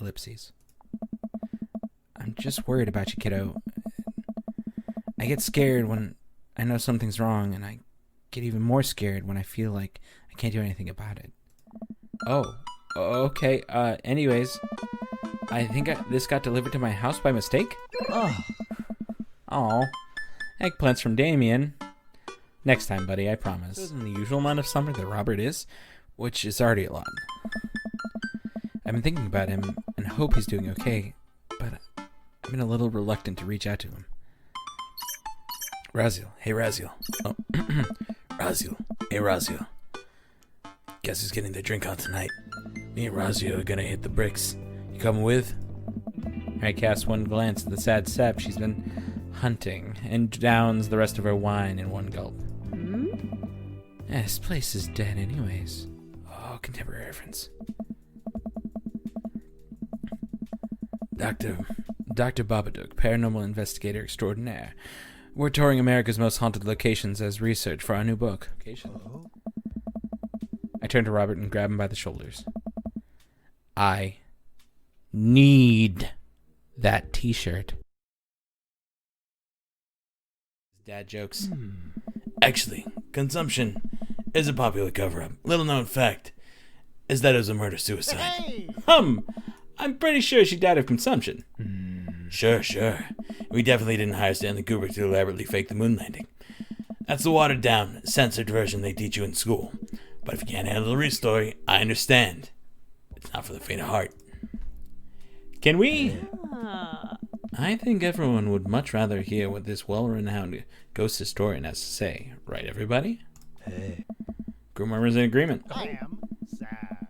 Ellipses. I'm just worried about you, kiddo. I get scared when I know something's wrong, and I get even more scared when I feel like I can't do anything about it. Oh, okay. Anyways, I think this got delivered to my house by mistake? Oh, eggplants from Damien. Next time, buddy, I promise. This isn't the usual amount of summer that Robert is, which is already a lot. I've been thinking about him and hope he's doing okay, but I've been a little reluctant to reach out to him. Raziel. Hey, Raziel. Oh, Raziel. Hey, Raziel. Guess who's getting their drink on tonight? Me and Raziel are gonna hit the bricks. You coming with? I cast one glance at the sad sap she's been hunting and downs the rest of her wine in one gulp. This place is dead anyways. Oh, contemporary reference. Dr. Babadook, paranormal investigator extraordinaire. We're touring America's most haunted locations as research for our new book. I turn to Robert and grab him by the shoulders. I need that t-shirt. Dad jokes. Actually, consumption is a popular cover-up. Little known fact is that it was a murder-suicide. Hey! I'm pretty sure she died of consumption. Sure. We definitely didn't hire Stanley Kubrick to elaborately fake the moon landing. That's the watered-down, censored version they teach you in school. But if you can't handle the real story, I understand. It's not for the faint of heart. Can we? I think everyone would much rather hear what this well-renowned ghost historian has to say. Right, everybody? Hey. Group members in agreement. I am sad.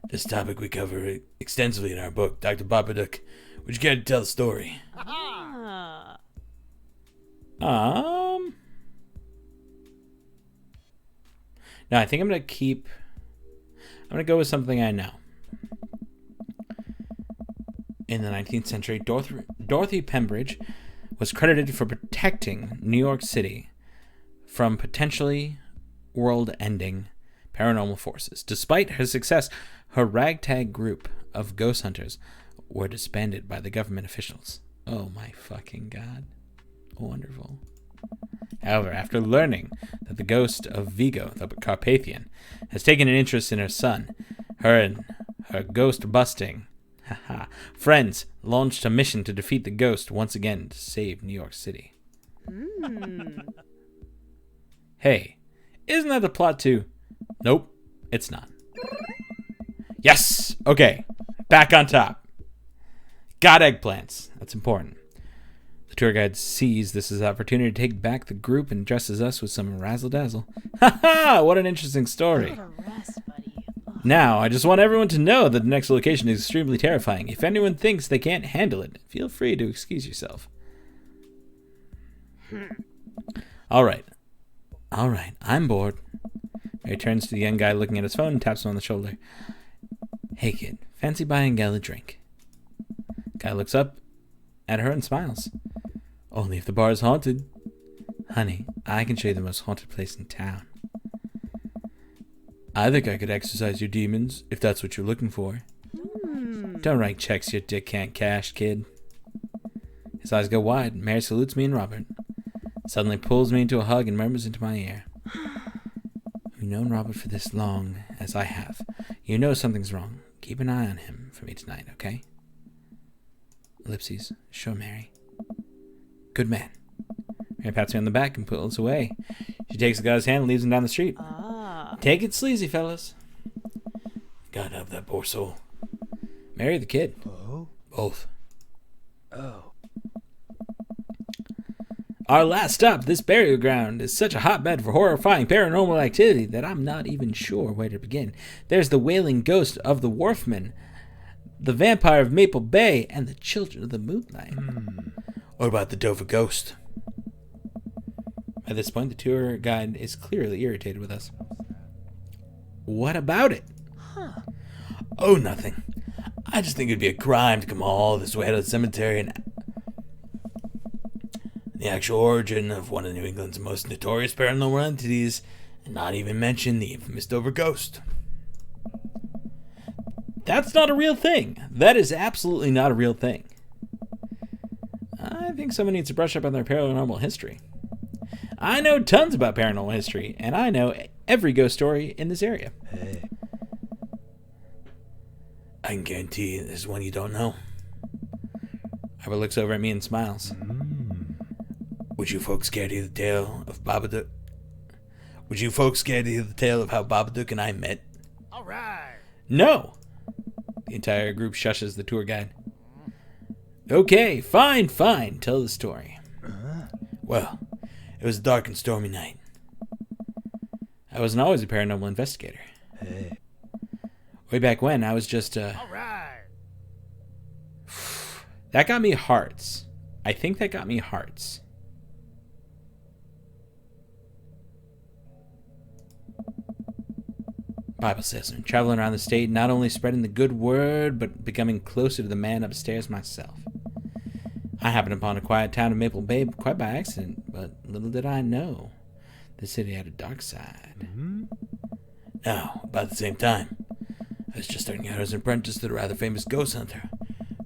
This topic we cover extensively in our book, Dr. Babadook. Would you care to tell the story? No, I think I'm gonna go with something I know. In the 19th century, Dorothy Pembridge was credited for protecting New York City from potentially world-ending paranormal forces. Despite her success, her ragtag group of ghost hunters were disbanded by the government officials. Oh my fucking god. Wonderful. However, after learning that the ghost of Vigo, the Carpathian, has taken an interest in her son, her and her ghost-busting friends launched a mission to defeat the ghost once again to save New York City. Hey, isn't that the plot to... Nope, it's not. Yes! Okay, back on top. Got eggplants. That's important. The tour guide sees this as an opportunity to take back the group and dresses us with some razzle-dazzle. Ha! What an interesting story. What a rest, buddy. Now, I just want everyone to know that the next location is extremely terrifying. If anyone thinks they can't handle it, feel free to excuse yourself. All right, I'm bored. Mary turns to the young guy looking at his phone and taps him on the shoulder. Hey, kid, fancy buying Gal a drink? Guy looks up at her and smiles. Only if the bar is haunted. Honey, I can show you the most haunted place in town. I think I could exorcise your demons, if that's what you're looking for. Don't write checks your dick can't cash, kid. His eyes go wide. Mary salutes me and Robert. Suddenly pulls me into a hug and murmurs into my ear. You've known Robert for this long, as I have. You know something's wrong. Keep an eye on him for me tonight, okay? Ellipses. Sure, Mary. Good man. Mary pats me on the back and pulls away. She takes the guy's hand and leads him down the street. Take it sleazy, fellas. Gotta help that poor soul. Mary or the kid? Oh? Both. Oh. Our last stop, this burial ground, is such a hotbed for horrifying paranormal activity that I'm not even sure where to begin. There's the wailing ghost of the Wharfman, the vampire of Maple Bay, and the children of the moonlight. What about the Dover ghost? At this point, the tour guide is clearly irritated with us. What about it? Oh, nothing. I just think it'd be a crime to come all this way to the cemetery and the actual origin of one of New England's most notorious paranormal entities, and not even mention the infamous Dover ghost. That's not a real thing. That is absolutely not a real thing. I think someone needs to brush up on their paranormal history. I know tons about paranormal history, and I know every ghost story in this area. Hey. I can guarantee there's one you don't know. Robert looks over at me and smiles. Would you folks care to hear the tale of Babadook? Would you folks care to hear the tale of how Babadook and I met? All right. No! The entire group shushes the tour guide. Okay, fine. Tell the story. Well, it was a dark and stormy night. I wasn't always a paranormal investigator. Hey. Way back when, I was just All right. That got me hearts. I think that got me hearts. Bible salesman, traveling around the state, not only spreading the good word, but becoming closer to the man upstairs myself. I happened upon a quiet town of Maple Bay quite by accident, but little did I know, the city had a dark side. Now, about the same time, I was just starting out as an apprentice to the rather famous ghost hunter,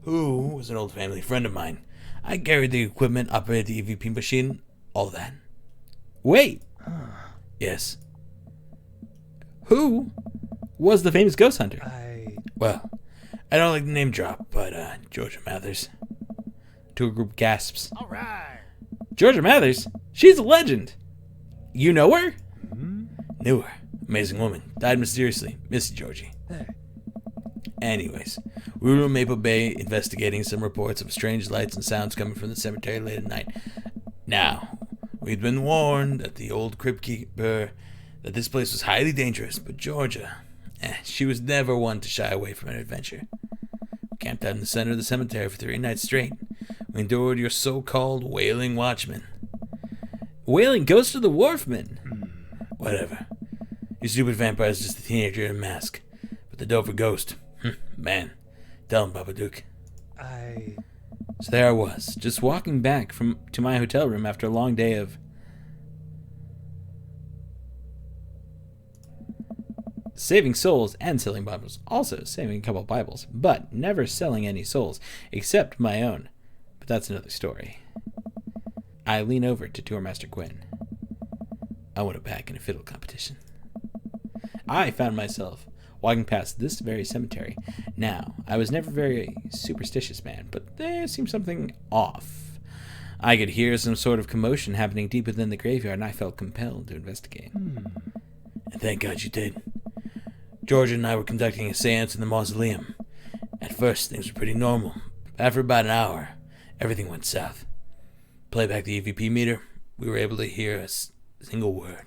who was an old family friend of mine. I carried the equipment, operated the EVP machine, all that. Wait! Yes. Who was the famous ghost hunter? Well, I don't like the name drop, but Georgia Mathers. Tour group gasps. All right. Georgia Mathers? She's a legend. You know her? Knew her. Amazing woman. Died mysteriously. Miss you, Georgie. Hey. Anyways, we were in Maple Bay investigating some reports of strange lights and sounds coming from the cemetery late at night. Now, we'd been warned at the old crypt keeper that this place was highly dangerous, but Georgia, she was never one to shy away from an adventure. We camped out in the center of the cemetery for 3 nights straight. We endured your so-called wailing watchman. Wailing ghost of the wharfman? Whatever. Your stupid vampire is just a teenager in a mask. But the Dover ghost, man, tell him, Babadook. So there I was, just walking back to my hotel room after a long day of saving souls and selling Bibles. Also saving a couple Bibles, but never selling any souls, except my own. But that's another story. I lean over to Tourmaster Quinn. I want it back in a fiddle competition. I found myself walking past this very cemetery. Now, I was never very superstitious man, but there seemed something off. I could hear some sort of commotion happening deep within the graveyard, and I felt compelled to investigate. And thank God you did. Georgia and I were conducting a seance in the mausoleum. At first, things were pretty normal. After about an hour, everything went south. Play back the EVP meter, we were able to hear a single word.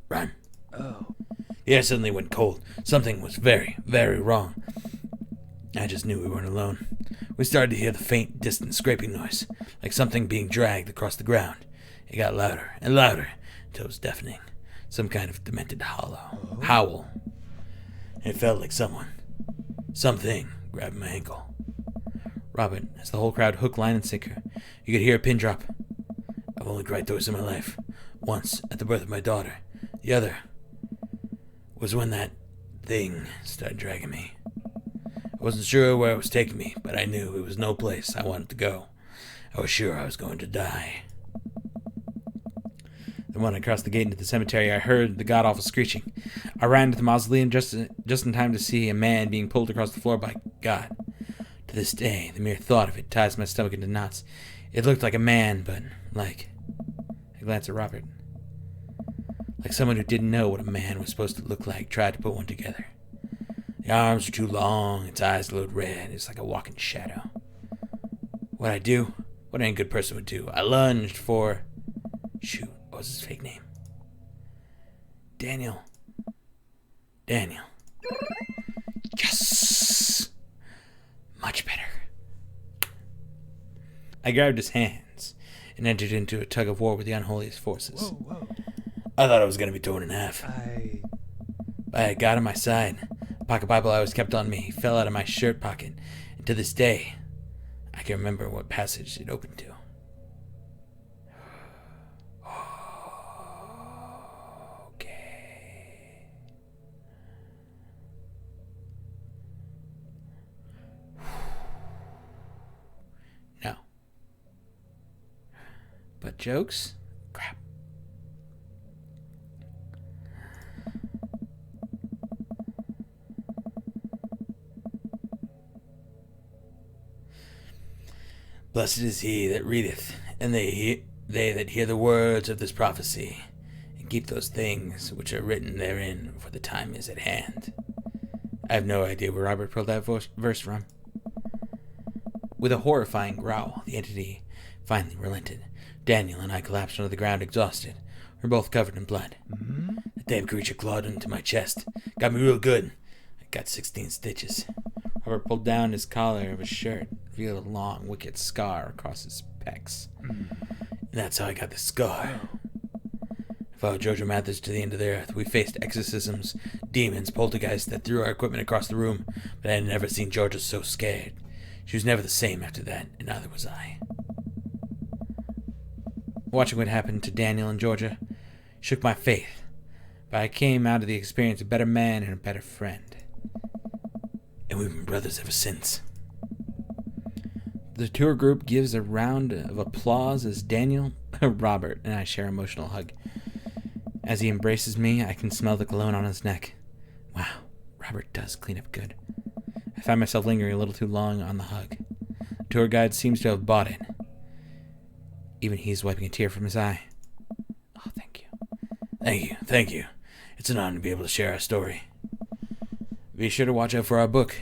Run. Oh. The air suddenly went cold. Something was very, very wrong. I just knew we weren't alone. We started to hear the faint, distant scraping noise, like something being dragged across the ground. It got louder and louder until it was deafening. Some kind of demented howl. It felt like something grabbed my ankle. Robert, as the whole crowd hook, line, and sinker, you could hear a pin drop. I've only cried twice in my life. Once, at the birth of my daughter. The other was when that thing started dragging me. I wasn't sure where it was taking me, but I knew it was no place I wanted to go. I was sure I was going to die. Then when I crossed the gate into the cemetery, I heard the god-awful screeching. I ran to the mausoleum just in time to see a man being pulled across the floor by God. To this day, the mere thought of it ties my stomach into knots. It looked like a man, but like... I glanced at Robert. Like someone who didn't know what a man was supposed to look like tried to put one together. The arms were too long, its eyes glowed red, it's like a walking shadow. What'd I do? What any good person would do. I lunged for... Shoot, what was his fake name? Daniel. Yes! Much better. I grabbed his hands and entered into a tug of war with the unholiest forces. Whoa. I thought I was going to be torn in half. But I got on my side. A pocket Bible I always kept on me fell out of my shirt pocket, and to this day, I can remember what passage it opened to. Okay. jokes? Crap. Blessed is he that readeth, and they that hear the words of this prophecy, and keep those things which are written therein, for the time is at hand. I have no idea where Robert pulled that verse from. With a horrifying growl, the entity finally relented. Daniel and I collapsed onto the ground, exhausted. We're both covered in blood. The damn creature clawed into my chest. Got me real good. I got 16 stitches. Robert pulled down his collar of his shirt, revealed a long, wicked scar across his pecs. And that's how I got the scar. I followed Georgia Mathers to the end of the earth. We faced exorcisms, demons, poltergeists that threw our equipment across the room, but I had never seen Georgia so scared. She was never the same after that, and neither was I. Watching what happened to Daniel and Georgia shook my faith, but I came out of the experience a better man and a better friend. And we've been brothers ever since. The tour group gives a round of applause as Daniel, Robert, and I share an emotional hug. As he embraces me, I can smell the cologne on his neck. Wow, Robert does clean up good. I find myself lingering a little too long on the hug. The tour guide seems to have bought it. Even he's wiping a tear from his eye. Oh, thank you. Thank you. It's an honor to be able to share our story. Be sure to watch out for our book.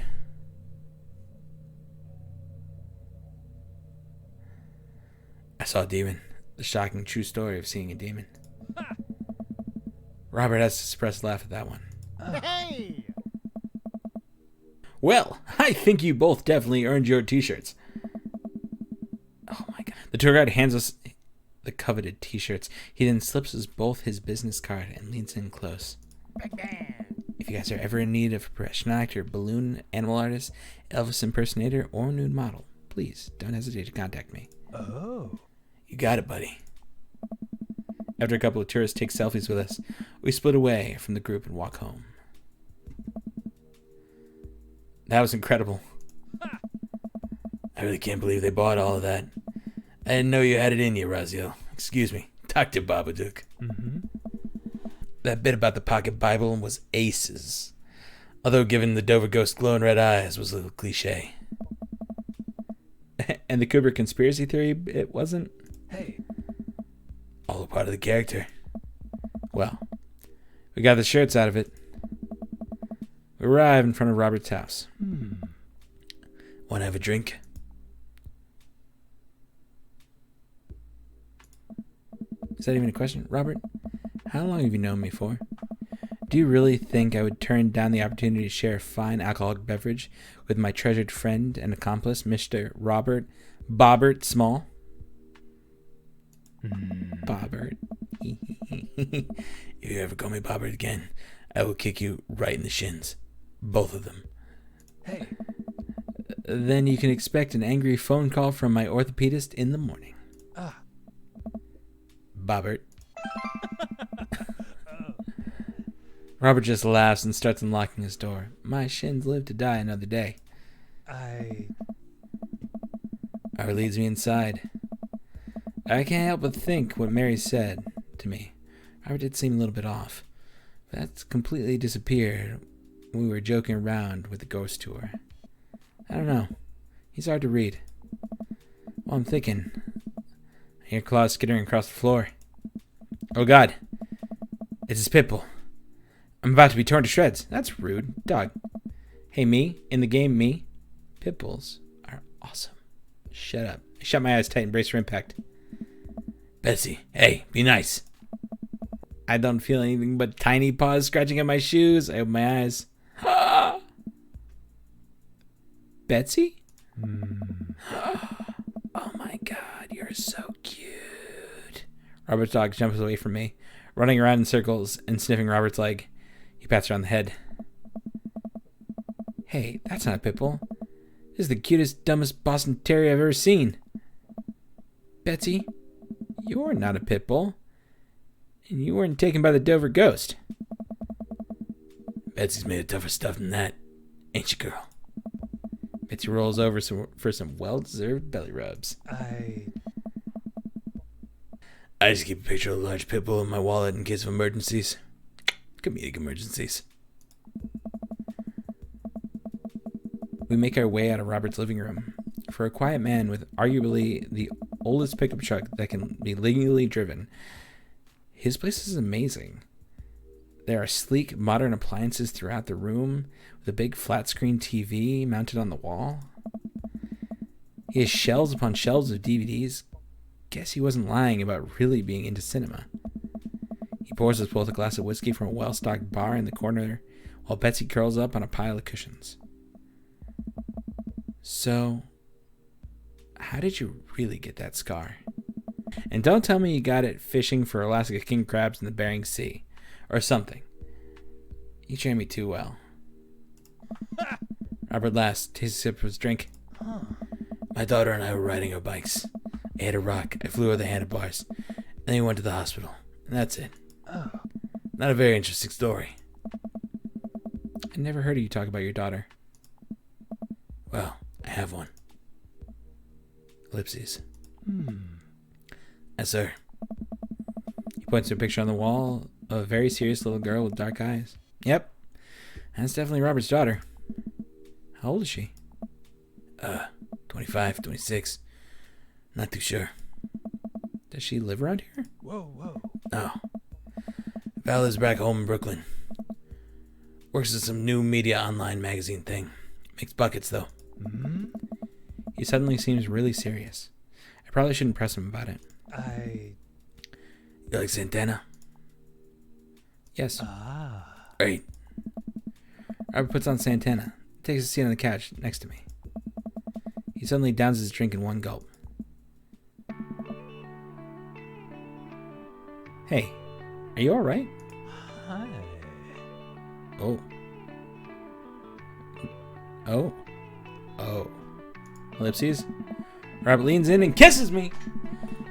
I saw a demon. The shocking true story of seeing a demon. Robert has to suppress a laugh at that one. Hey! Well, I think you both definitely earned your t-shirts. Oh my god. The tour guide hands us the coveted t-shirts. He then slips us both his business card and leans in close. If you guys are ever in need of a professional actor, balloon animal artist, Elvis impersonator, or nude model, please don't hesitate to contact me. Oh. You got it, buddy. After a couple of tourists take selfies with us, we split away from the group and walk home. That was incredible. I really can't believe they bought all of that. I didn't know you had it in you, Raziel. Excuse me, Dr. Babadook. That bit about the pocket Bible was aces. Although given the Dover ghost glowing red eyes was a little cliche. And the Kubrick conspiracy theory, it wasn't? Hey. All a part of the character. Well, we got the shirts out of it. We arrive in front of Robert's house. Want to have a drink? Is that even a question? Robert, how long have you known me for? Do you really think I would turn down the opportunity to share a fine alcoholic beverage with my treasured friend and accomplice, Mr. Robert Bobbert Small? Bobbert. If you ever call me Bobbert again, I will kick you right in the shins. Both of them. Hey. Then you can expect an angry phone call from my orthopedist in the morning. Bobbert. Robert just laughs and starts unlocking his door. My shins live to die another day. Robert leads me inside. I can't help but think what Mary said to me. Robert did seem a little bit off. But that's completely disappeared when we were joking around with the ghost tour. I don't know. He's hard to read. Well, I'm thinking. I hear claws skittering across the floor. Oh god. It's his pitbull. I'm about to be torn to shreds. That's rude. Dog. Hey, me. In the game, me. Pitbulls are awesome. Shut up. I shut my eyes tight and brace for impact. Betsy, hey, be nice. I don't feel anything but tiny paws scratching at my shoes. I open my eyes. Betsy? Oh my god, you're so cute. Robert's dog jumps away from me, running around in circles and sniffing Robert's leg. He pats her on the head. Hey, that's not a pit bull. This is the cutest, dumbest Boston Terrier I've ever seen. Betsy, you're not a pit bull. And you weren't taken by the Dover ghost. Betsy's made of tougher stuff than that, ain't you, girl? Betsy rolls over for some well-deserved belly rubs. I just keep a picture of a large pit bull in my wallet in case of emergencies. Comedic emergencies. We make our way out of Robert's living room. For a quiet man with arguably the oldest pickup truck that can be legally driven, his place is amazing. There are sleek, modern appliances throughout the room, with a big flat-screen TV mounted on the wall. He has shelves upon shelves of DVDs. Guess he wasn't lying about really being into cinema. He pours us both a glass of whiskey from a well-stocked bar in the corner, while Betsy curls up on a pile of cushions. So, how did you really get that scar? And don't tell me you got it fishing for Alaska king crabs in the Bering Sea. Or something. You trained me too well. Robert laughs, takes a sip of his drink. My daughter and I were riding our bikes. I hit a rock. I flew over the handlebars. Then we went to the hospital. And that's it. Not a very interesting story. I never heard of you talk about your daughter. Well, I have one. Ellipses. Yes, sir. He points to a picture on the wall of a very serious little girl with dark eyes. Yep. That's definitely Robert's daughter. How old is she? 25, 26. Not too sure. Does she live around here? Whoa. No. Val is back home in Brooklyn. Works at some new media online magazine thing. Makes buckets, though. He suddenly seems really serious. I probably shouldn't press him about it. You like Santana? Yes. Great. Robert puts on Santana. Takes a seat on the couch next to me. He suddenly downs his drink in one gulp. Hey, are you alright? Hi. Oh. Ellipses. Robert leans in and kisses me.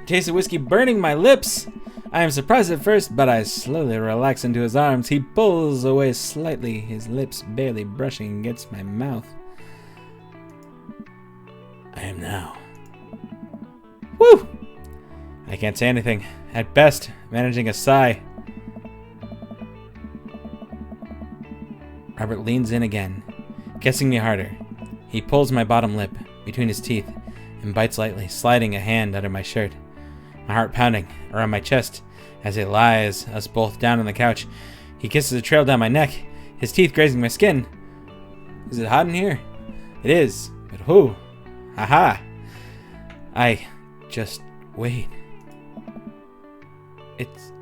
Taste of whiskey burning my lips. I am surprised at first, but I slowly relax into his arms. He pulls away slightly, his lips barely brushing against my mouth. I am now. Woo! I can't say anything. At best, managing a sigh. Robert leans in again, kissing me harder. He pulls my bottom lip between his teeth and bites lightly, sliding a hand under my shirt. My heart pounding around my chest as he lies us both down on the couch. He kisses a trail down my neck, his teeth grazing my skin. Is it hot in here? It is, but who? Haha. I just wait. It's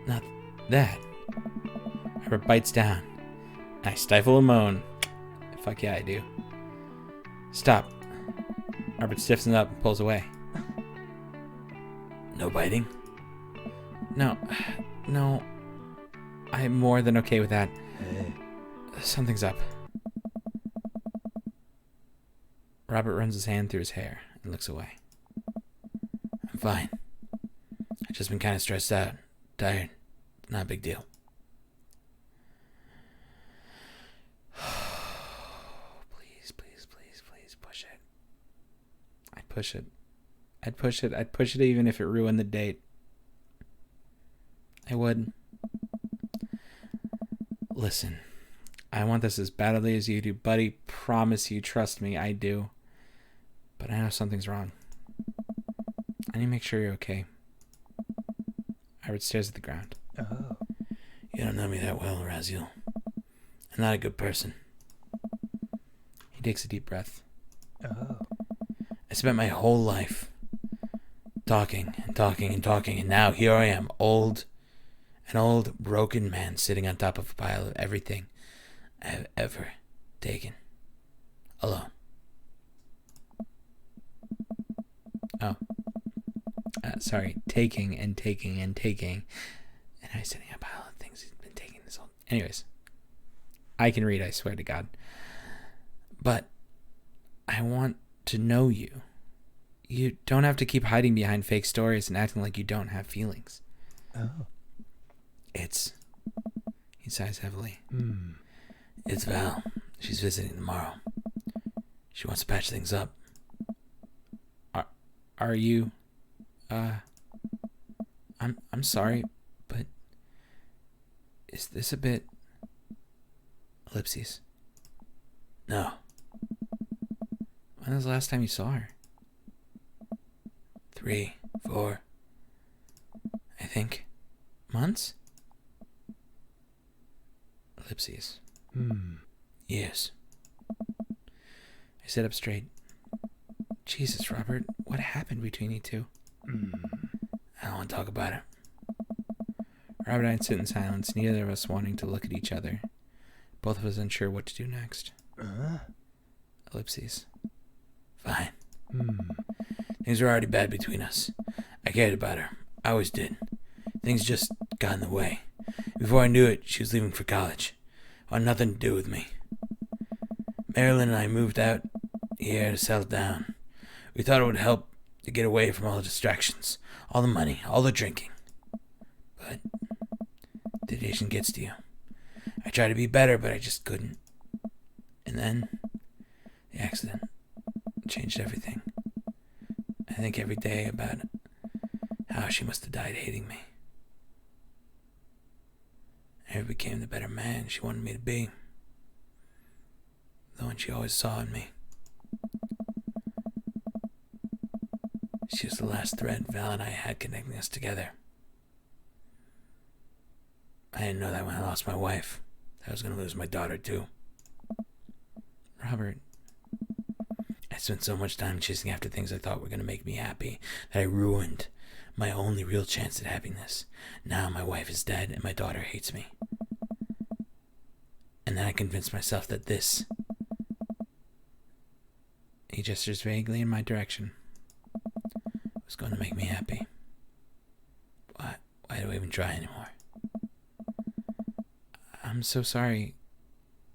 not that. Robert bites down. I stifle a moan. Fuck yeah, I do. Stop. Robert stiffens up and pulls away. No biting? No. I'm more than okay with that. Hey. Something's up. Robert runs his hand through his hair and looks away. I'm fine. I've just been kind of stressed out. Tired. Not a big deal. Please push it. I'd push it. I'd push it even if it ruined the date. I would. Listen, I want this as badly as you do, buddy. Promise you, trust me, I do. But I know something's wrong. I need to make sure you're okay. Howard stares at the ground. Oh. You don't know me that well, Raziel. I'm not a good person. He takes a deep breath. Oh. I spent my whole life talking, and now here I am, an old broken man sitting on top of a pile of everything I have ever taken. Alone. Oh. Sorry, taking. And I was sitting on a pile of things he's been taking this whole... Anyways. I can read, I swear to God. But I want to know you. You don't have to keep hiding behind fake stories and acting like you don't have feelings. Oh. He sighs heavily. It's Val. She's visiting tomorrow. She wants to patch things up. Are you, I'm sorry, but is this a bit... Ellipses. No. When was the last time you saw her? 3, 4, I think, months? Ellipses. Years. I sit up straight. Jesus, Robert, what happened between you two? I don't want to talk about it. Robert and I sit in silence, neither of us wanting to look at each other. Both of us unsure what to do next. Ellipses. Fine. Things were already bad between us. I cared about her. I always did. Things just got in the way. Before I knew it, she was leaving for college. Wanted nothing to do with me. Marilyn and I moved out here to settle down. We thought it would help to get away from all the distractions, all the money, all the drinking. But the addiction gets to you. I tried to be better, but I just couldn't. And then the accident changed everything. I think every day about how she must have died hating me. I never became the better man she wanted me to be. The one she always saw in me. She was the last thread Val and I had connecting us together. I didn't know that when I lost my wife, that I was going to lose my daughter too. Robert, I spent so much time chasing after things I thought were going to make me happy that I ruined my only real chance at happiness. Now my wife is dead and my daughter hates me. And then I convinced myself that this... He gestures vaguely in my direction. Was going to make me happy. Why do I even try anymore? I'm so sorry.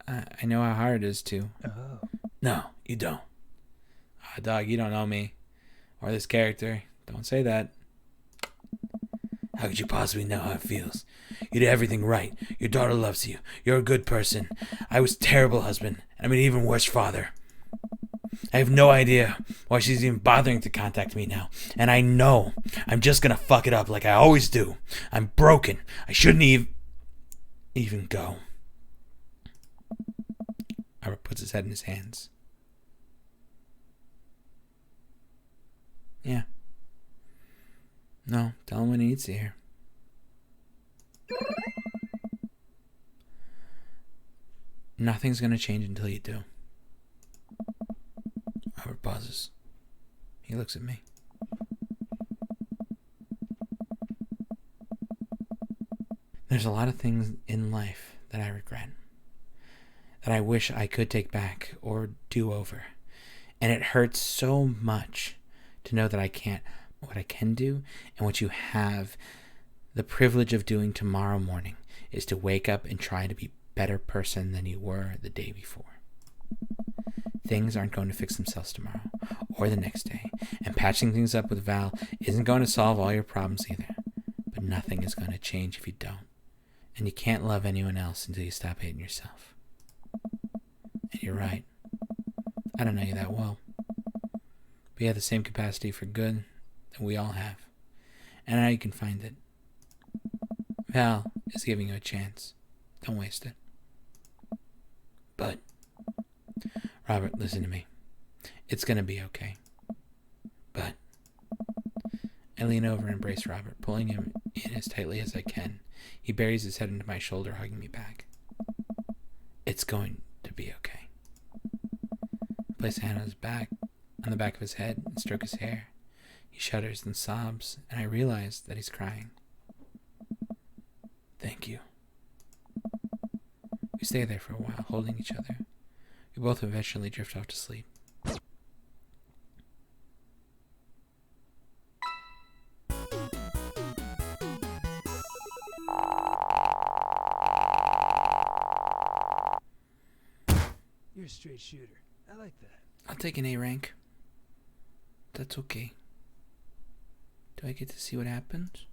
I know how hard it is to... Oh. No, you don't. Dog, you don't know me. Or this character. Don't say that. How could you possibly know how it feels? You did everything right. Your daughter loves you. You're a good person. I was a terrible husband. And I'm an even worse father. I have no idea why she's even bothering to contact me now. And I know I'm just gonna fuck it up like I always do. I'm broken. I shouldn't even go. Robert puts his head in his hands. Yeah. No, tell him what he needs to hear. Nothing's gonna change until you do. Robert pauses. He looks at me. There's a lot of things in life that I regret, that I wish I could take back or do over. And it hurts so much to know that I can't. What I can do and what you have the privilege of doing tomorrow morning is to wake up and try to be a better person than you were the day before. Things aren't going to fix themselves tomorrow or the next day, and patching things up with Val isn't going to solve all your problems either. But nothing is going to change if you don't, and you can't love anyone else until you stop hating yourself. And you're right. I don't know you that well, but you have the same capacity for good that we all have, and I know you can find it. Val is giving you a chance. Don't waste it. But, Robert, listen to me. It's gonna be okay. But, I lean over and embrace Robert, pulling him in as tightly as I can. He buries his head into my shoulder, hugging me back. It's going to be okay. I place a hand on his back, on the back of his head, and stroke his hair. He shudders and sobs, and I realize that he's crying. Thank you. We stay there for a while, holding each other. We both eventually drift off to sleep. You're a straight shooter. I like that. I'll take an A rank. That's okay. Do I get to see what happens?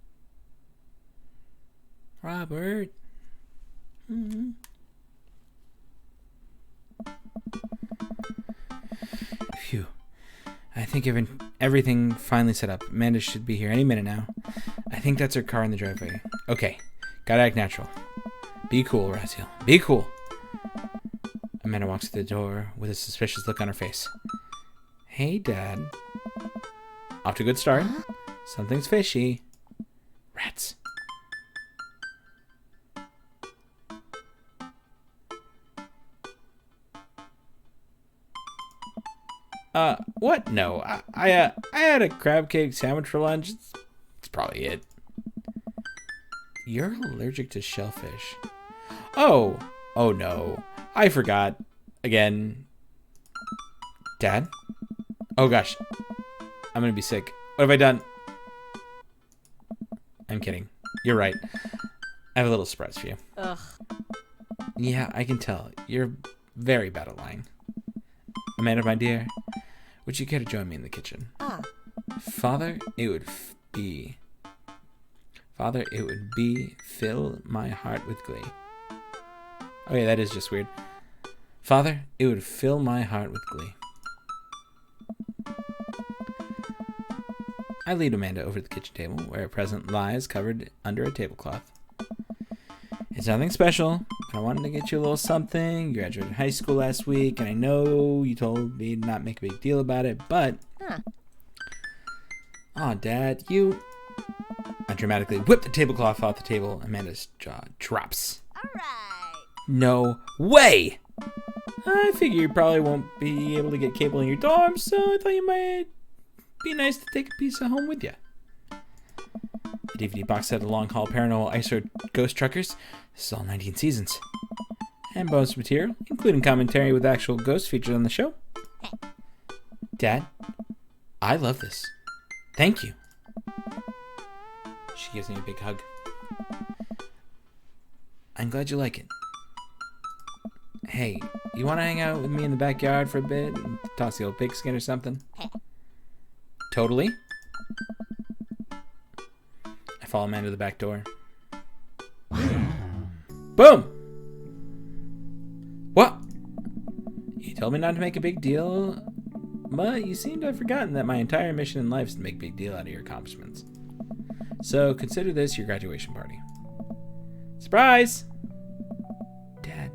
Robert. Phew. I think everything finally set up. Amanda should be here any minute now. I think that's her car in the driveway. Okay, gotta act natural. Be cool, Raziel. Be cool. Amanda walks to the door with a suspicious look on her face. Hey, Dad. Off to a good start. Something's fishy. Rats. What? No. I had a crab cake sandwich for lunch. It's probably it. You're allergic to shellfish. Oh no. I forgot. Again. Dad? Oh gosh. I'm gonna be sick. What have I done? I'm kidding. You're right. I have a little surprise for you. Ugh. Yeah, I can tell. You're very bad at lying. Amanda, my dear, would you care to join me in the kitchen? Father, it would be fill my heart with glee. Oh yeah, that is just weird. Father, it would fill my heart with glee. I lead Amanda over to the kitchen table, where a present lies covered under a tablecloth. It's nothing special, but I wanted to get you a little something. You graduated high school last week, and I know you told me to not make a big deal about it, but... Aw, Dad, you... I dramatically whip the tablecloth off the table. Amanda's jaw drops. Alright. No way! I figure you probably won't be able to get cable in your dorm, so I thought you might be nice to take a piece of home with you. The DVD box set of Long Haul Paranormal Ice Road Ghost Truckers. This is all 19 seasons. And bonus material, including commentary with actual ghosts featured on the show. Dad, I love this. Thank you. She gives me a big hug. I'm glad you like it. Hey, you want to hang out with me in the backyard for a bit and toss the old pigskin or something? Totally. I follow Amanda to the back door. Boom! What? You told me not to make a big deal, but you seem to have forgotten that my entire mission in life is to make a big deal out of your accomplishments. So consider this your graduation party. Surprise! Dad,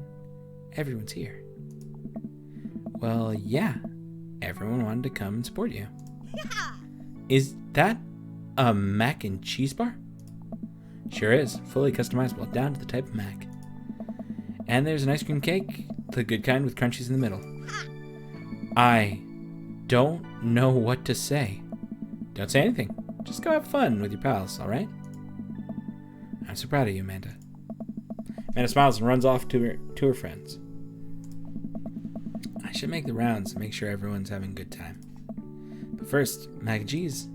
everyone's here. Well, yeah. Everyone wanted to come and support you. Is that a mac and cheese bar? Sure is. Fully customizable down to the type of mac. And there's an ice cream cake, the good kind with crunchies in the middle. I don't know what to say. Don't say anything. Just go have fun with your pals, alright? I'm so proud of you, Amanda. Amanda smiles and runs off to her friends. I should make the rounds and make sure everyone's having a good time. But first, mac and cheese.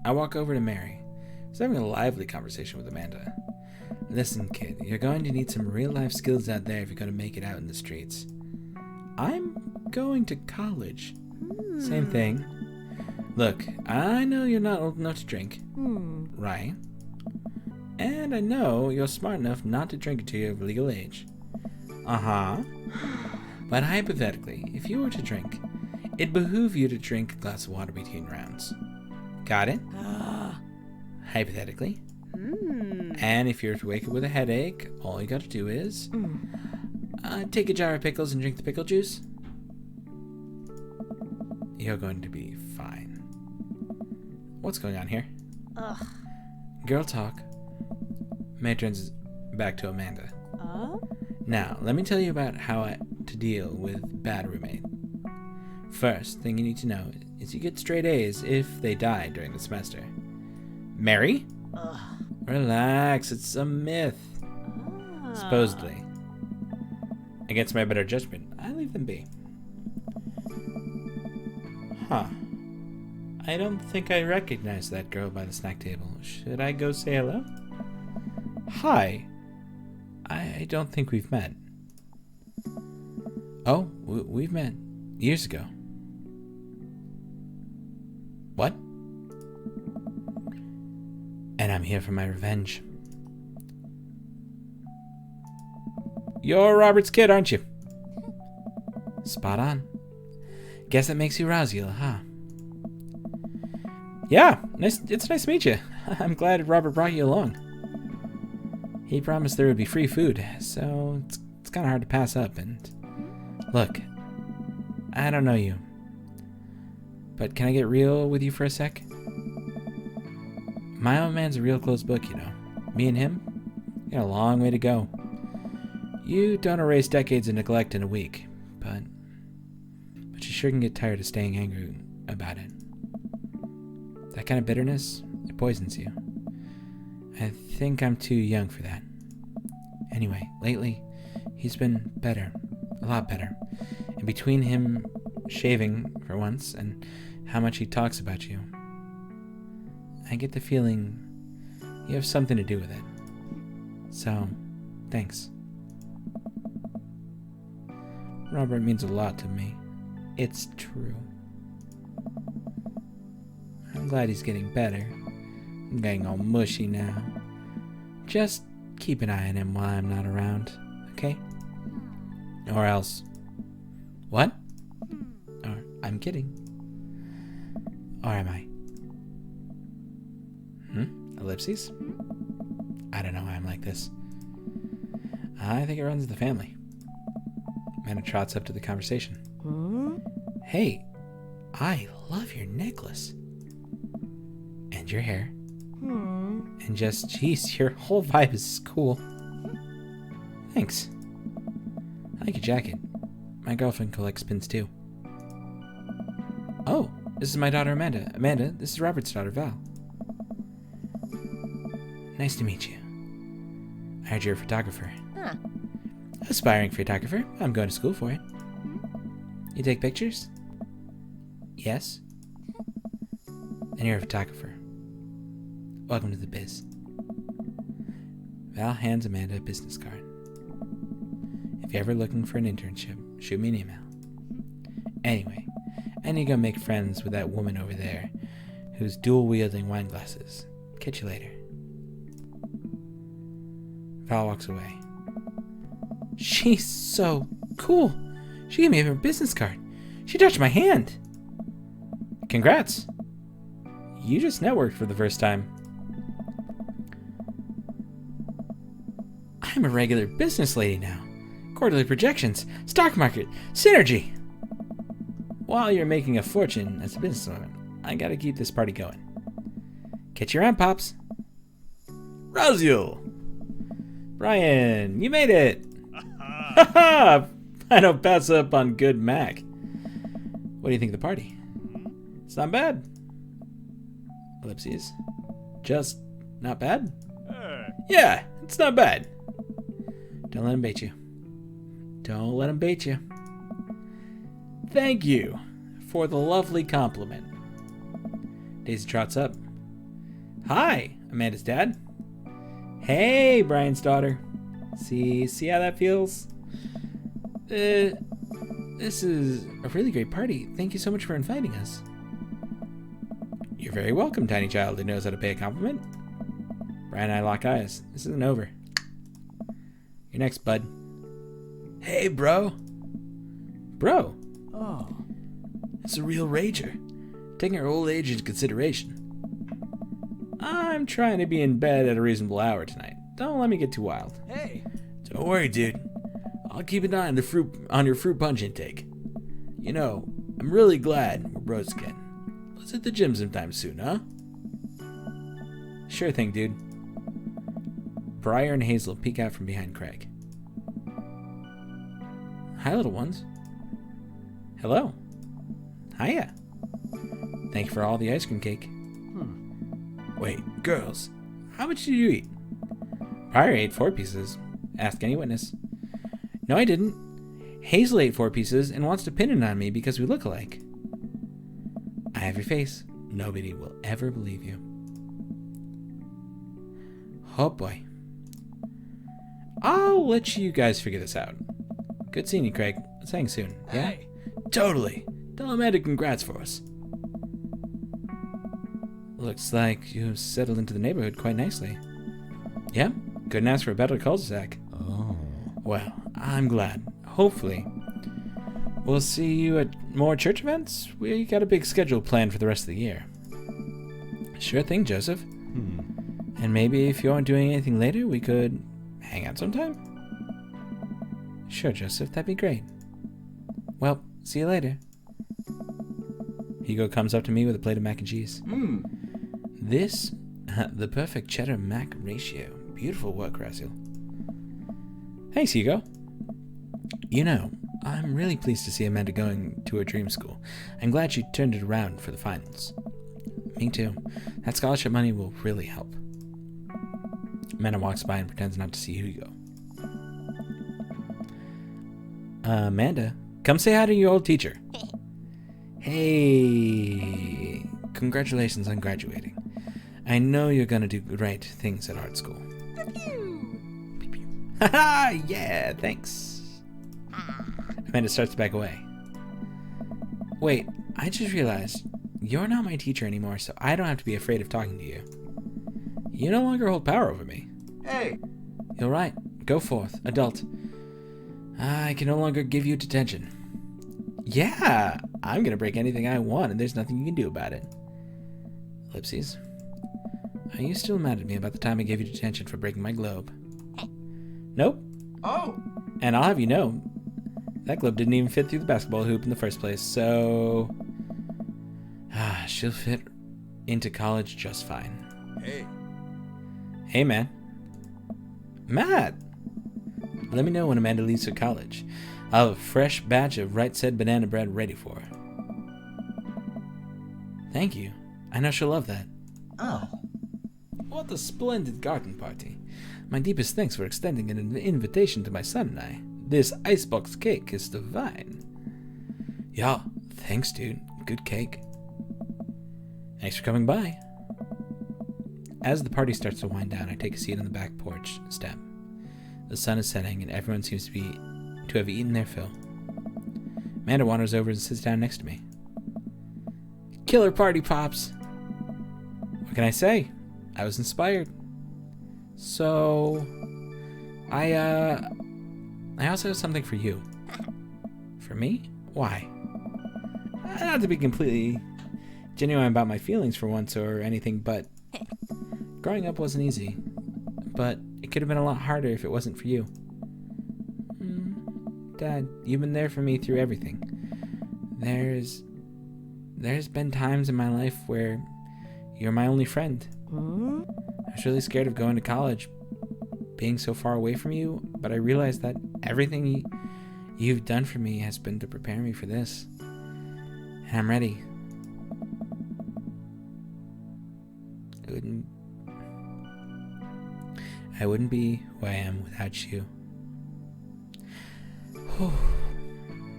I walk over to Mary, who's having a lively conversation with Amanda. Listen, kid, you're going to need some real-life skills out there if you're going to make it out in the streets. I'm going to college. Same thing. Look, I know you're not old enough to drink. Right? And I know you're smart enough not to drink until you're of legal age. But hypothetically, if you were to drink, it'd behoove you to drink a glass of water between rounds. Got it? Hypothetically. And if you're to wake up with a headache, all you gotta do is take a jar of pickles and drink the pickle juice. You're going to be fine. What's going on here? Girl talk. May turns back to Amanda. Now, let me tell you about how to deal with bad roommate. First thing you need to know is you get straight A's if they die during the semester. Mary? Relax, it's a myth. Supposedly. Against my better judgment, I leave them be. I don't think I recognize that girl by the snack table. Should I go say hello? Hi. I don't think we've met. Oh, we've met years ago. What? And I'm here for my revenge. You're Robert's kid, aren't you? Spot on. Guess that makes you Raziel, huh? Yeah, it's nice to meet you. I'm glad Robert brought you along. He promised there would be free food, so it's kind of hard to pass up. And look, I don't know you, but can I get real with you for a sec? My old man's a real close book, you know. Me and him, we got a long way to go. You don't erase decades of neglect in a week, but you sure can get tired of staying angry about it. That kind of bitterness, it poisons you. I think I'm too young for that. Anyway, lately, he's been better. A lot better. And between him shaving, for once, and how much he talks about you, I get the feeling you have something to do with it. So, thanks. Robert means a lot to me. It's true. I'm glad he's getting better. I'm getting all mushy now. Just keep an eye on him while I'm not around, okay? Or else. What? Or I'm kidding. Or am I? Ellipses? I don't know why I'm like this. I think it runs in the family. Amanda trots up to the conversation. Hey, I love your necklace. And your hair. And just, geez, your whole vibe is cool. Thanks. I like your jacket. My girlfriend collects pins too. Oh, this is my daughter Amanda. Amanda, this is Robert's daughter Val. Nice to meet you. I heard you're a photographer. Huh. Aspiring photographer. I'm going to school for it. You take pictures? Yes. Then you're a photographer. Welcome to the biz. Val hands Amanda a business card. If you're ever looking for an internship, shoot me an email. Anyway, I need to go make friends with that woman over there who's dual-wielding wine glasses. Catch you later. Val walks away. She's so cool. She gave me her business card. She touched my hand. Congrats. You just networked for the first time. I'm a regular business lady now. Quarterly projections, stock market, synergy. While you're making a fortune as a businesswoman, I gotta keep this party going. Catch you around, Pops. Raziel! Brian, you made it! Haha! I don't pass up on good Mac. What do you think of the party? It's not bad. Ellipses. Just not bad? Yeah, it's not bad. Don't let him bait you. Don't let him bait you. Thank you for the lovely compliment. Daisy trots up. Hi, Amanda's dad. Hey, Brian's daughter. See how that feels? This is a really great party. Thank you so much for inviting us. You're very welcome, tiny child who knows how to pay a compliment. Brian and I lock eyes. This isn't over. You're next, bud. Hey, bro. Bro. Oh. It's a real rager. Taking her old age into consideration. I'm trying to be in bed at a reasonable hour tonight. Don't let me get too wild. Hey. Don't worry, dude. I'll keep an eye on your fruit punch intake. You know, I'm really glad we're bros again. Let's hit the gym sometime soon, huh? Sure thing, dude. Briar and Hazel peek out from behind Craig. Hi, little ones. Hello. Hiya. Thank you for all the ice cream cake. Wait, girls, how much did you eat? Briar ate 4 pieces. Ask any witness. No, I didn't. Hazel ate 4 pieces and wants to pin it on me because we look alike. I have your face. Nobody will ever believe you. Oh boy. I'll let you guys figure this out. Good seeing you, Craig. Let's hang soon. Yeah? Hey. Totally. Tell Amanda congrats for us. Looks like you've settled into the neighborhood quite nicely. Yeah? Couldn't ask for a better cul-de-sac. Oh. Well, I'm glad. Hopefully, we'll see you at more church events. We got a big schedule planned for the rest of the year. Sure thing, Joseph. And maybe if you aren't doing anything later, we could hang out sometime? Sure, Joseph, that'd be great. Well, see you later. Hugo comes up to me with a plate of mac and cheese. This, the perfect cheddar mac ratio. Beautiful work, Raziel. Thanks, Hugo. You know, I'm really pleased to see Amanda going to her dream school. I'm glad she turned it around for the finals. Me too. That scholarship money will really help. Amanda walks by and pretends not to see Hugo. Amanda, come say hi to your old teacher. Hey, congratulations on graduating. I know you're gonna do great things at art school. Haha, yeah, thanks. Amanda starts to back away. Wait, I just realized you're not my teacher anymore, so I don't have to be afraid of talking to you. You no longer hold power over me. Hey! You're right. Go forth, adult. I can no longer give you detention. Yeah, I'm gonna break anything I want, and there's nothing you can do about it. Ellipses. Are you still mad at me about the time I gave you detention for breaking my globe? Nope. Oh! And I'll have you know, that globe didn't even fit through the basketball hoop in the first place, so... she'll fit into college just fine. Hey. Hey, man. Matt! Let me know when Amanda leaves for college. I'll have a fresh batch of right said banana bread ready for her. Thank you. I know she'll love that. Oh. What a splendid garden party. My deepest thanks for extending an invitation to my son and I. This icebox cake is divine. Yeah, thanks, dude. Good cake. Thanks for coming by. As the party starts to wind down, I take a seat on the back porch step. The sun is setting, and everyone seems to have eaten their fill. Amanda wanders over and sits down next to me. Killer party, Pops! What can I say? I was inspired. So... I also have something for you. For me? Why? Not to be completely genuine about my feelings for once or anything, but... growing up wasn't easy. But it could have been a lot harder if it wasn't for you. Dad, you've been there for me through everything. There's been times in my life where you're my only friend. I was really scared of going to college, being so far away from you, but I realized that everything you've done for me has been to prepare me for this. And I'm ready. I wouldn't be who I am without you.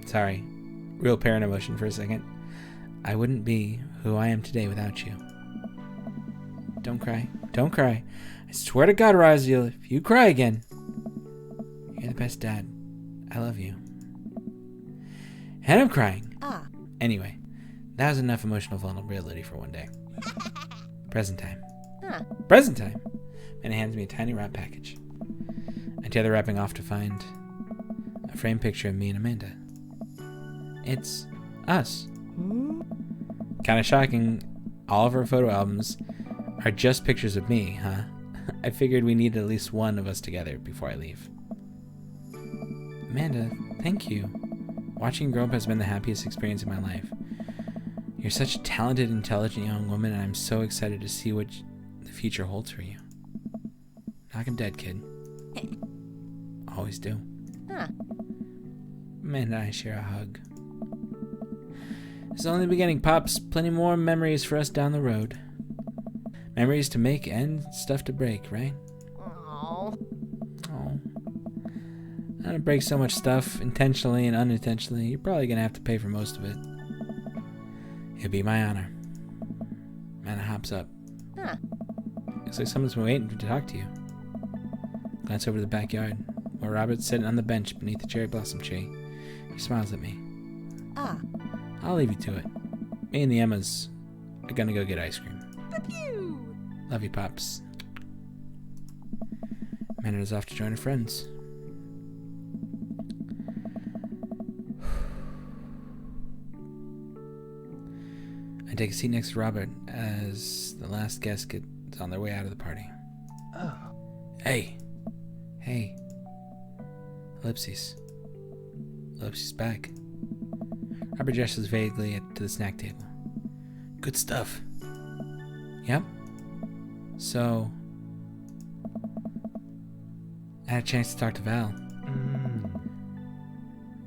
Sorry, real parent emotion for a second. I wouldn't be who I am today without you. Don't cry. Don't cry. I swear to God, Raziel, if you cry again, you're the best dad. I love you. And I'm crying. Anyway, that was enough emotional vulnerability for one day. Present time. Present time. And it hands me a tiny wrap package. I tear the wrapping off to find a framed picture of me and Amanda. It's us. Kind of shocking. All of our photo albums are just pictures of me, huh? I figured we needed at least one of us together before I leave. Amanda, thank you. Watching you grow up has been the happiest experience in my life. You're such a talented, intelligent young woman, and I'm so excited to see what the future holds for you. Knock 'em dead, kid. Always do. Amanda and I share a hug. It's only the beginning, Pops. Plenty more memories for us down the road. Memories to make and stuff to break, right? Oh. I don't break so much stuff, intentionally and unintentionally. You're probably gonna have to pay for most of it. It'd be my honor. Amanda hops up. Looks like someone's been waiting to talk to you. Glance over to the backyard, where Robert's sitting on the bench beneath the cherry blossom tree. He smiles at me. I'll leave you to it. Me and the Emmas are gonna go get ice cream. Love you, Pops. Amanda's off to join her friends. I take a seat next to Robert as as the last guest gets on their way out of the party. Oh. Hey. Ellipses. Ellipses back. Robert gestures vaguely to the snack table. Good stuff. Yep. So, I had a chance to talk to Val.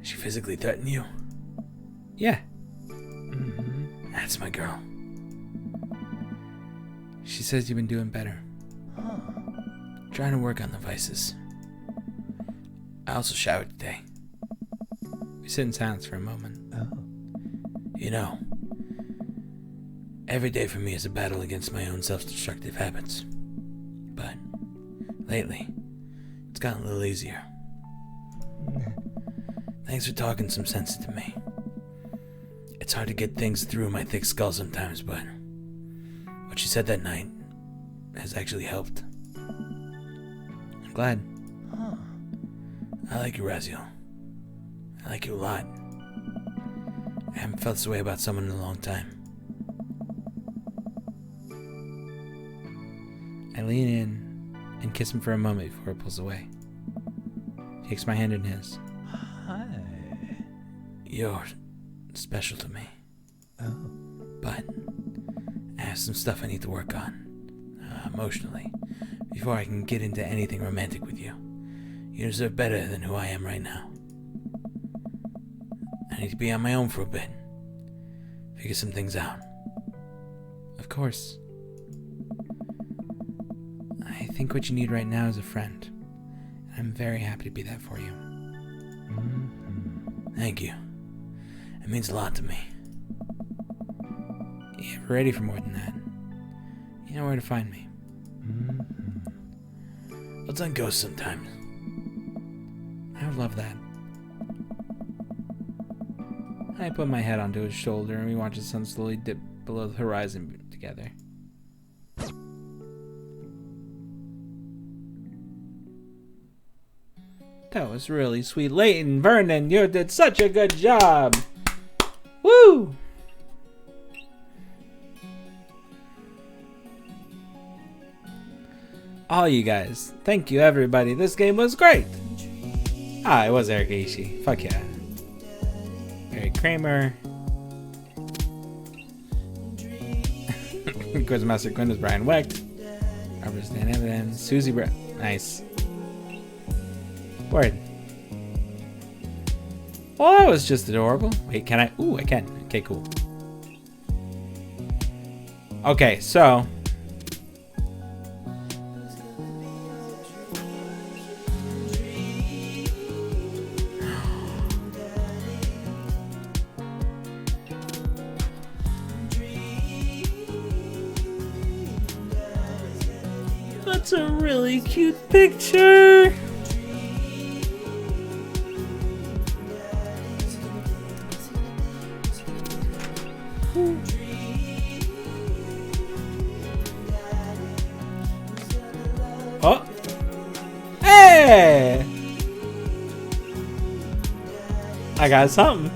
She physically threatened you? Yeah. That's my girl. She says you've been doing better. Huh. Trying to work on the vices. I also showered today. We sit in silence for a moment. Oh. You know, every day for me is a battle against my own self-destructive habits. But lately, it's gotten a little easier. Thanks for talking some sense to me. It's hard to get things through my thick skull sometimes, but what she said that night has actually helped. I'm glad. Huh. I like you, Raziel. I like you a lot. I haven't felt this way about someone in a long time. I lean in and kiss him for a moment before he pulls away. He takes my hand in his. Hi. You're special to me. Oh. But I have some stuff I need to work on, emotionally, before I can get into anything romantic with you. You deserve better than who I am right now. I need to be on my own for a bit. Figure some things out. Of course. I think what you need right now is a friend. I'm very happy to be that for you. Thank you. It means a lot to me. If you're ready for more than that, you know where to find me. Let's unghost sometime. I would love that. I put my head onto his shoulder and we watch the sun slowly dip below the horizon together. That was really sweet. Leighton, Vernon, you did such a good job. Woo! All you guys. Thank you, everybody. This game was great. It was Eric Aishi. Fuck yeah. Barry Kramer. Quizmaster Quinn was Brian Wecht. Robert Stan Evans. Susie Brett. Nice. Word. Well, that was just adorable. Wait, can I? Ooh, I can. Okay, cool. Okay, so. That's a really cute picture. Oh. Hey! I got something.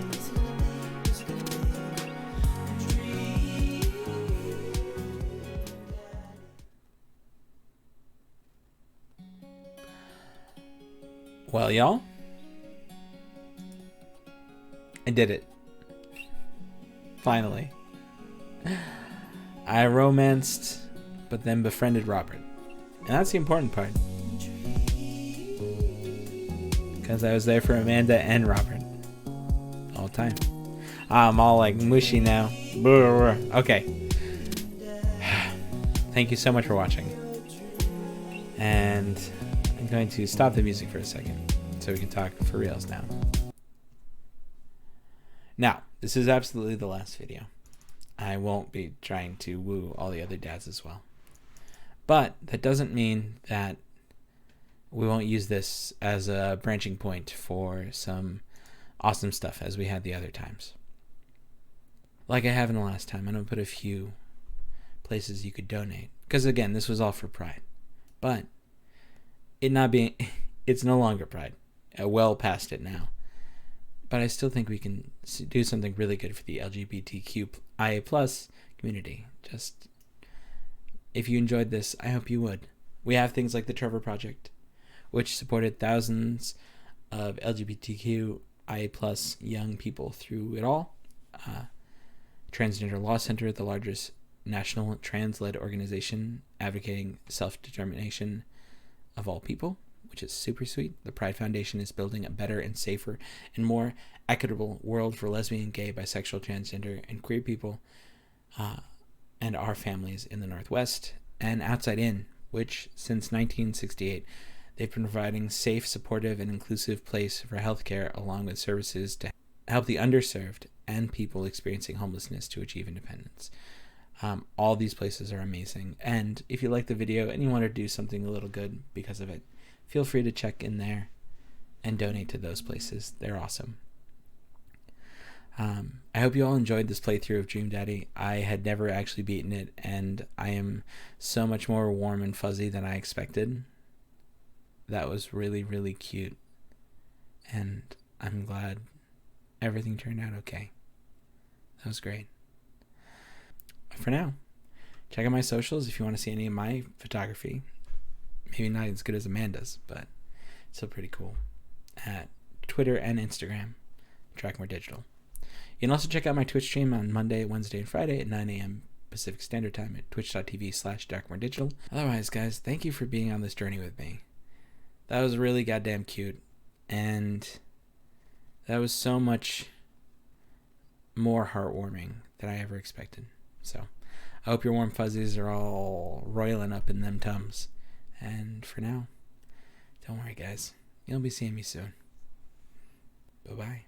Well, y'all, I did it. Finally. I romanced, but then befriended Robert. And that's the important part. Because I was there for Amanda and Robert. All the time. I'm all like mushy now. Okay. Thank you so much for watching. And I'm going to stop the music for a second so we can talk for reals now. Now, this is absolutely the last video. I won't be trying to woo all the other dads as well. But that doesn't mean that we won't use this as a branching point for some awesome stuff as we had the other times. Like I have in the last time, I'm going to put a few places you could donate. Because again, this was all for Pride. But it not being, it's no longer Pride. Well past it now. But I still think we can do something really good for the LGBTQIA+ community. Just if you enjoyed this, I hope you would. We have things like the Trevor Project, which supported thousands of LGBTQIA plus young people through it all. Transgender Law Center, the largest national trans-led organization advocating self-determination of all people, which is super sweet. The Pride Foundation is building a better and safer and more equitable world for lesbian, gay, bisexual, transgender, and queer people and our families in the Northwest. And Outside In, which since 1968, they've been providing safe, supportive, and inclusive place for healthcare along with services to help the underserved and people experiencing homelessness to achieve independence. All these places are amazing. And if you like the video and you want to do something a little good because of it, feel free to check in there and donate to those places. They're awesome. I hope you all enjoyed this playthrough of Dream Daddy. I had never actually beaten it, and I am so much more warm and fuzzy than I expected. That was really, really cute. And I'm glad everything turned out okay. That was great. For now, check out my socials if you want to see any of my photography. Maybe not as good as Amanda's, but still pretty cool. At Twitter and Instagram, Trackmore Digital. You can also check out my Twitch stream on Monday, Wednesday, and Friday at 9 a.m. Pacific Standard Time at twitch.tv/darkmoredigital. Otherwise, guys, thank you for being on this journey with me. That was really goddamn cute, and that was so much more heartwarming than I ever expected. So I hope your warm fuzzies are all roiling up in them tums. And for now, don't worry, guys. You'll be seeing me soon. Bye-bye.